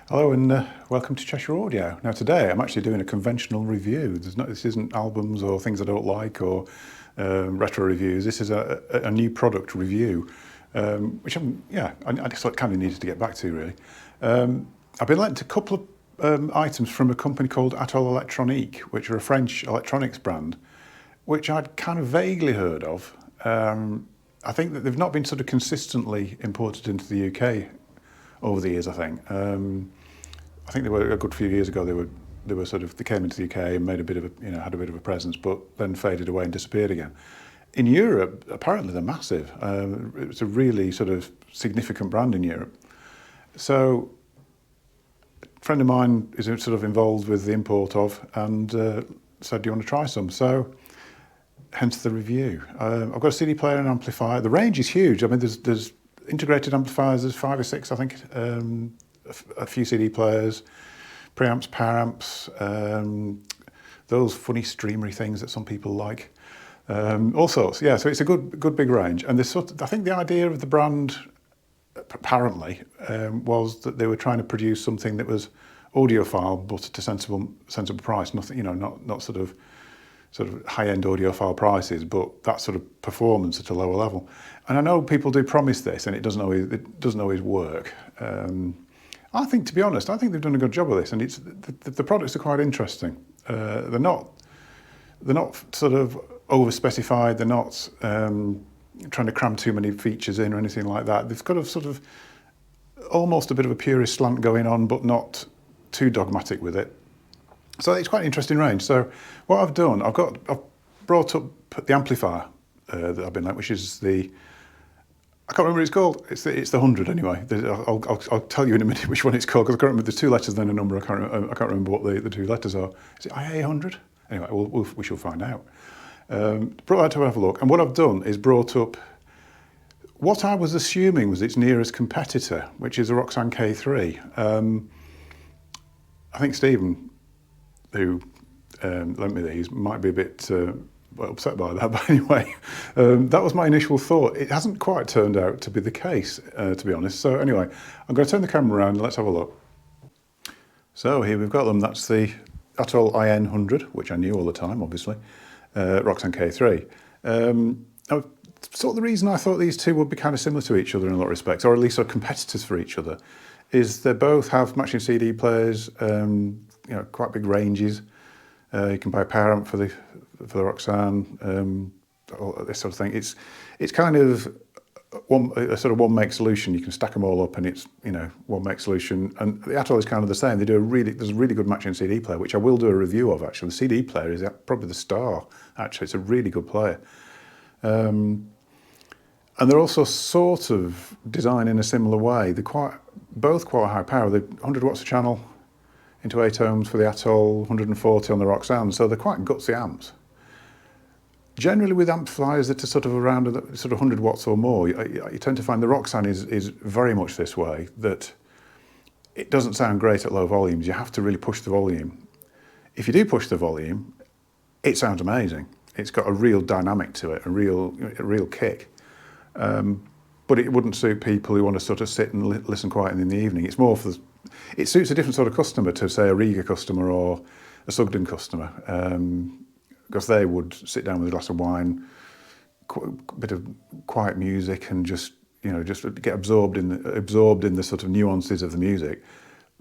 Hello and welcome to Cheshire Audio. Now today I'm actually doing a conventional review. This isn't albums or things I don't like or retro reviews. This is a new product review, which I just kind of needed to get back to really. I've been lent a couple of items from a company called Atoll IN100, which are a French electronics brand, which I'd kind of vaguely heard of. I think that they've not been sort of consistently imported into the UK over the years. I think they were a good few years ago. They came into the UK and made a bit of had a bit of a presence, but then faded away and disappeared again. In Europe, apparently they're massive. It's a really sort of significant brand in Europe. So a friend of mine is sort of involved with the import of, and said, "Do you want to try some?" So hence the review. I've got a CD player and amplifier. The range is huge. I mean, there's integrated amplifiers. There's 5 or 6, I think. A few CD players, preamps, power amps, those funny streamery things that some people like, all sorts. Yeah, so it's a good big range. And I think the idea of the brand, apparently, was that they were trying to produce something that was audiophile but at a sensible price. Nothing, not sort of high-end audiophile prices, but that sort of performance at a lower level. And I know people do promise this, and it doesn't always work. I think, to be honest, I think they've done a good job of this, and the products are quite interesting. They're not sort of over-specified. They're not trying to cram too many features in or anything like that. They've got a sort of almost a bit of a purist slant going on, but not too dogmatic with it. So it's quite an interesting range. So what I've done, I've brought up the amplifier that I've been like, which is I can't remember what it's called. It's the 100 anyway. I'll tell you in a minute which one it's called, because I can't remember. There's 2 letters then a number. I can't remember what the 2 letters are. Is it IA100? Anyway, we shall find out. Brought that to have a look, and what I've done is brought up what I was assuming was its nearest competitor, which is a Roksan K3. I think Stephen, who lent me these, might be a bit upset by that, but anyway, that was my initial thought. It hasn't quite turned out to be the case, to be honest. So anyway, I'm going to turn the camera around and let's have a look. So here we've got them. That's the Atoll IN100, which I knew all the time, obviously, Roksan K3. Now, sort of the reason I thought these two would be kind of similar to each other in a lot of respects, or at least are competitors for each other, is they both have matching CD players, quite big ranges. You can buy a power amp for the Roksan, all this sort of thing. It's kind of a sort of one-make solution. You can stack them all up, and it's one-make solution. And the Atoll is kind of the same. There's a really good matching CD player, which I will do a review of actually. The CD player is probably the star. Actually, it's a really good player. And they're also sort of designed in a similar way. They're both quite high power. They're 100 watts a channel into 8 ohms for the Atoll, 140 on the Roksan, so they're quite gutsy amps. Generally with amplifiers that are sort of around sort of 100 watts or more, you tend to find the Roksan is very much this way, that it doesn't sound great at low volumes. You have to really push the volume. If you do push the volume, it sounds amazing. It's got a real dynamic to it, a real kick. But it wouldn't suit people who want to sort of sit and listen quietly in the evening. It's more it suits a different sort of customer, to say a Riga customer or a Sugden customer, because they would sit down with a glass of wine, a bit of quiet music, and just get absorbed in the sort of nuances of the music.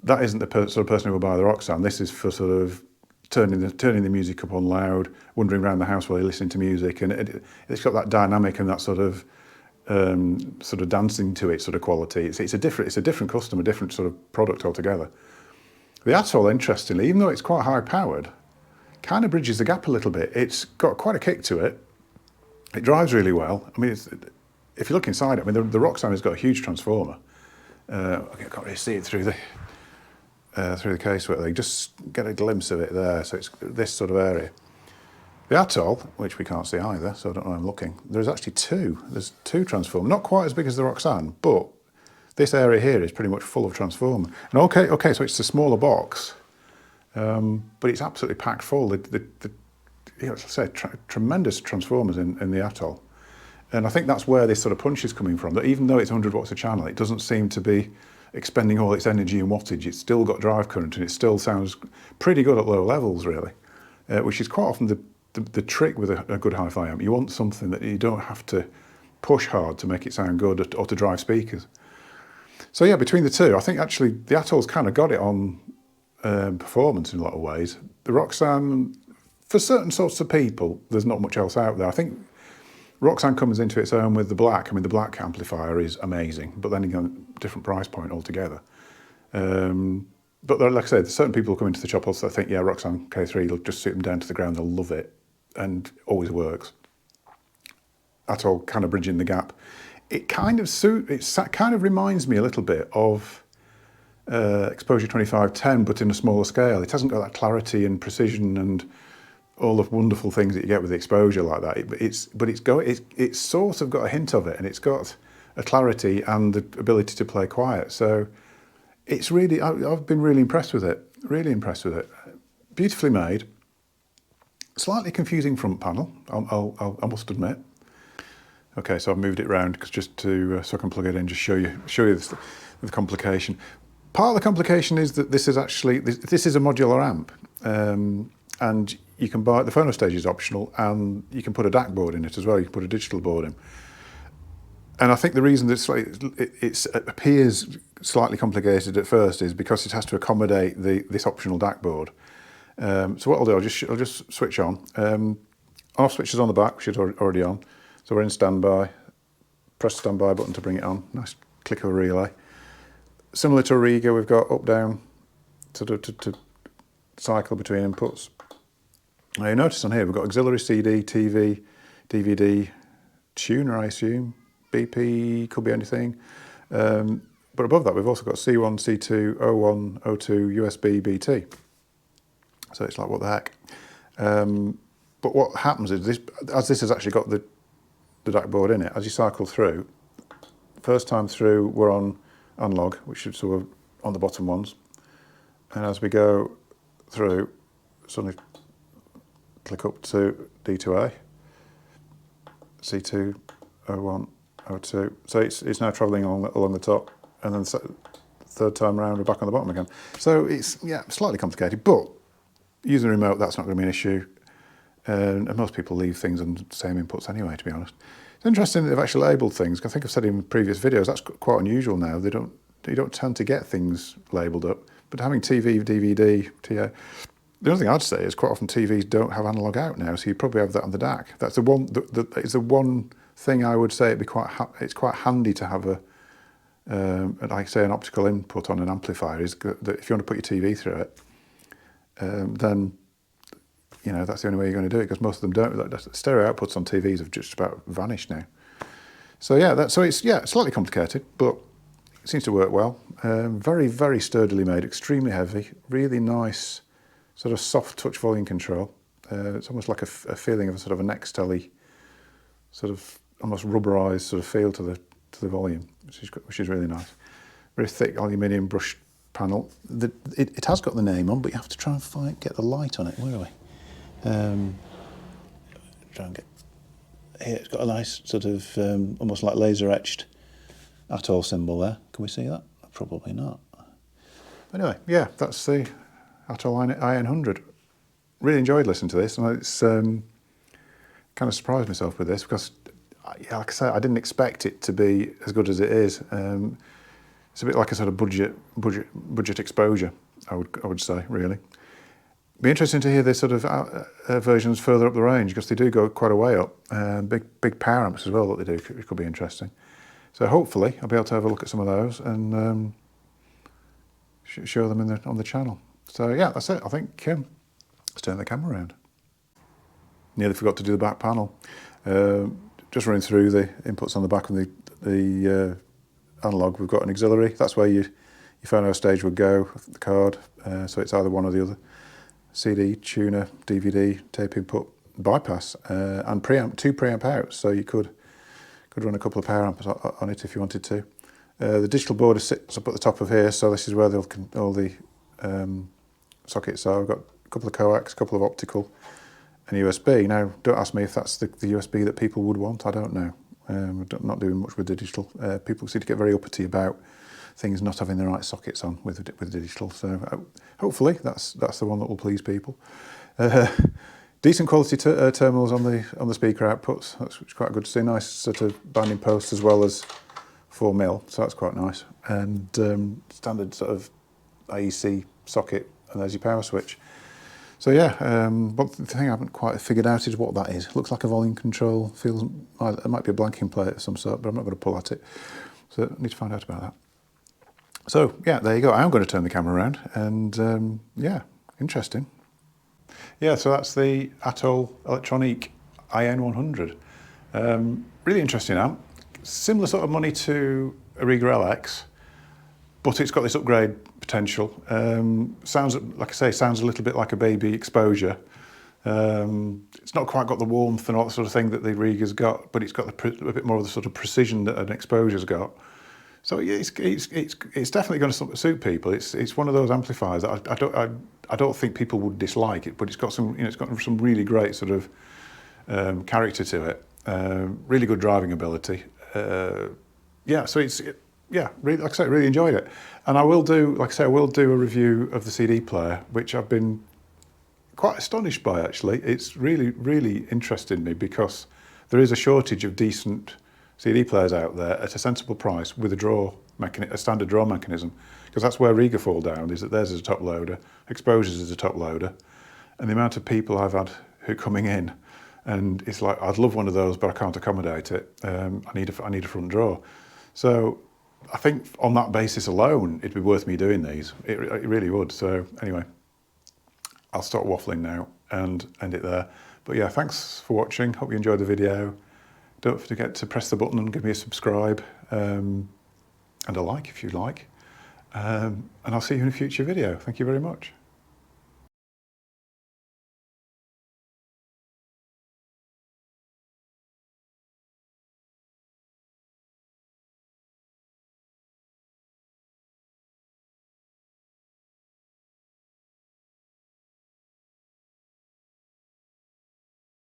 That isn't the sort of person who will buy the Roksan. This is for sort of turning the music up on loud, wandering around the house while you're listening to music, and it's got that dynamic and that sort of dancing to it sort of quality. It's a different customer, different sort of product altogether. The Atoll, interestingly, even though it's quite high powered, kind of bridges the gap a little bit. It's got quite a kick to it. It drives really well. I mean, if you look inside it, I mean, the Roksan has got a huge transformer. I can't really see it through the casework. Just get a glimpse of it there. So it's this sort of area. The Atoll, which we can't see either, so I don't know where I'm looking, there's actually 2. There's 2 transformers, not quite as big as the Roksan, but this area here is pretty much full of transformer. And okay, so it's a smaller box, but it's absolutely packed full. As I say, tremendous transformers in the Atoll. And I think that's where this sort of punch is coming from, that even though it's 100 watts a channel, it doesn't seem to be expending all its energy and wattage. It's still got drive current and it still sounds pretty good at low levels, really, which is quite often the trick with a good hi-fi amp. You want something that you don't have to push hard to make it sound good or to drive speakers. So yeah, between the two, I think actually the Atoll's kind of got it on performance in a lot of ways. The Roksan, for certain sorts of people, there's not much else out there. I think Roksan comes into its own with the black. I mean, the black amplifier is amazing, but then again, different price point altogether. But like I said, certain people come into the shop also think, yeah, Roksan K3 will just suit them down to the ground, they'll love it, and always works. Atoll kind of bridging the gap. It kind of reminds me a little bit of Exposure 2510, but in a smaller scale. It hasn't got that clarity and precision and all the wonderful things that you get with the exposure like that. It's sort of got a hint of it, and it's got a clarity and the ability to play quiet. So it's really, I've been really impressed with it. Really impressed with it. Beautifully made. Slightly confusing front panel, I must admit. Okay, so I've moved it around just to so I can plug it in, just show you the complication. Part of the complication is that this is actually this is a modular amp, and you can buy the phono stage is optional, and you can put a DAC board in it as well. You can put a digital board in. And I think the reason that it appears slightly complicated at first is because it has to accommodate this optional DAC board. So what I'll do, I'll just switch on. Off switch is on the back, which is already on. So we're in standby. Press the standby button to bring it on. Nice click of a relay. Similar to a Riga, we've got up down to cycle between inputs. Now you notice on here we've got auxiliary CD, TV, DVD, tuner, I assume. BP, could be anything. But above that we've also got C1, C2, O1, O2, USB, BT. So it's like, what the heck? But what happens is as this has actually got the DAC board in it, as you cycle through, first time through we're on analog, which is sort of on the bottom ones, and as we go through, suddenly click up to D2A, C2, O1, O2. So it's now travelling along the top, and then third time round we're back on the bottom again. So it's, yeah, slightly complicated, but using a remote, that's not going to be an issue. And most people leave things on the same inputs anyway, to be honest. It's interesting that they've actually labelled things. I think I've said in previous videos, that's quite unusual now. You don't tend to get things labelled up. But having TV, DVD, TA, the only thing I'd say is quite often TVs don't have analog out now, so you probably have that on the DAC. That's the one. It's the one thing I would say it's quite handy to have like say an optical input on an amplifier. Is that if you want to put your TV through it, then you know that's the only way you're going to do it, because most of them don't. Stereo outputs on TVs have just about vanished now. So yeah, it's slightly complicated, but it seems to work well. Very, very sturdily made, extremely heavy, really nice, sort of soft touch volume control. It's almost like a feeling of a sort of a Nextelly, sort of almost rubberized sort of feel to the volume, which is really nice. Very thick aluminium brushed panel. It has got the name on, but you have to try and get the light on it. Where are we? Try and get here. It's got a nice sort of almost like laser etched Atoll symbol there. Can we see that? Probably not. Anyway, yeah, that's the Atoll IN100. Really enjoyed listening to this, and it's kind of surprised myself with this because, yeah, like I say, I didn't expect it to be as good as it is. It's a bit like a sort of budget exposure, I would say, really. Be interesting to hear the sort of versions further up the range, because they do go quite a way up. Big power amps as well that they do, which could be interesting. So hopefully I'll be able to have a look at some of those and show them on the channel. So yeah, that's it. I think let's turn the camera around. Nearly forgot to do the back panel. Just running through the inputs on the back of the analog. We've got an auxiliary. That's where your phono stage would go, the card. So it's either one or the other. CD, tuner, DVD, tape input, bypass, and preamp, 2 preamp outs. So you could run a couple of power amps on it if you wanted to. The digital board sits up at the top of here, so this is where all the sockets are. We've got a couple of coax, a couple of optical, and USB. Now, don't ask me if that's the USB that people would want. I don't know. I'm not doing much with the digital. People seem to get very uppity about things not having the right sockets on with digital. So hopefully that's the one that will please people. Decent quality terminals on the speaker outputs. That's quite good to see. Nice sort of binding post as well as 4mm, so that's quite nice. And standard sort of AEC socket, and there's your power switch. So yeah, but the thing I haven't quite figured out is what that is. It looks like a volume control. It might be a blanking plate of some sort, but I'm not going to pull at it. So I need to find out about that. So yeah, there you go. I'm going to turn the camera around, and yeah, interesting. Yeah, so that's the Atoll Electronique IN100. Really interesting amp. Similar sort of money to a Riga LX, but it's got this upgrade potential. Sounds, like I say, sounds a little bit like a baby exposure. It's not quite got the warmth and all that sort of thing that the Riga's got, but it's got a bit more of the sort of precision that an exposure's got. So yeah, it's definitely going to suit people. It's one of those amplifiers that I don't think people would dislike it, but it's got some, you know, it's got some really great sort of character to it. Really good driving ability. Yeah, so yeah, really, like I say, really enjoyed it. And I will do, like I say, I will do a review of the CD player, which I've been quite astonished by actually. It's really interested me because there is a shortage of decent CD players out there at a sensible price with a standard draw mechanism, because that's where Riga fall down, is that theirs is a top loader, Exposures is a top loader, and the amount of people I've had who are coming in, and it's like, I'd love one of those, but I can't accommodate it. I need a front draw. So I think on that basis alone, it'd be worth me doing these. It really would. So anyway, I'll stop waffling now and end it there. But yeah, thanks for watching. Hope you enjoyed the video. Don't forget to press the button and give me a subscribe and a like if you like. And I'll see you in a future video. Thank you very much.